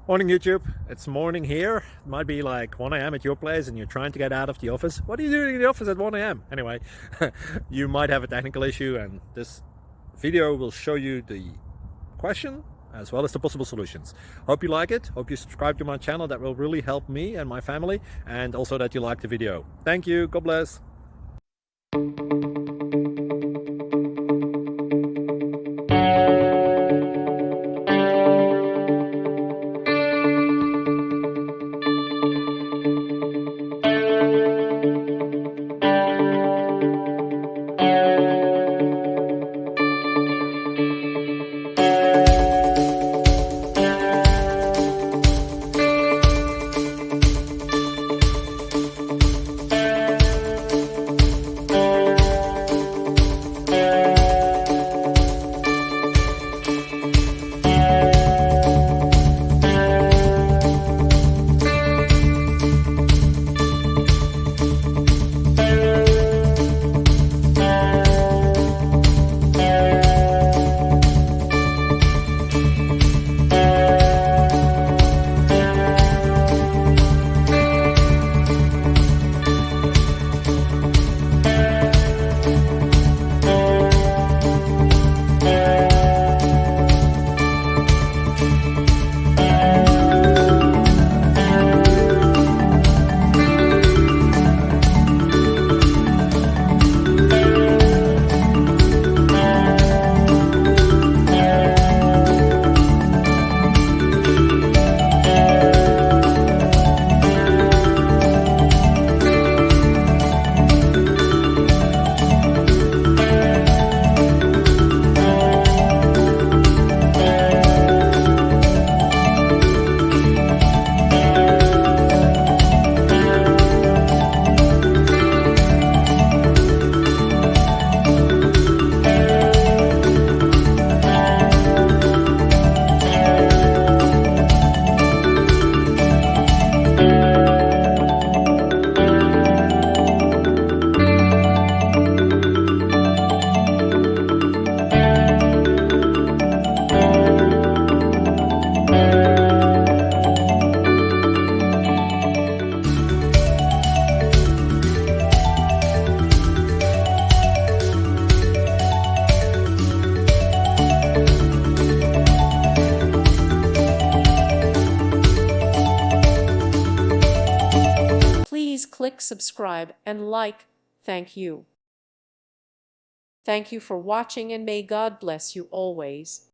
Morning YouTube, it's morning here. It might be like 1 a.m. at your place and you're trying to get out of the office. What are you doing in the office at 1 a.m.? Anyway, you might have a technical issue and this video will show you the question as well as the possible solutions. Hope you like it, hope you subscribe to my channel. That will really help me and my family, and also that you like the video. Thank you, God bless. Please click subscribe and like. Thank you. Thank you for watching, and may God bless you always.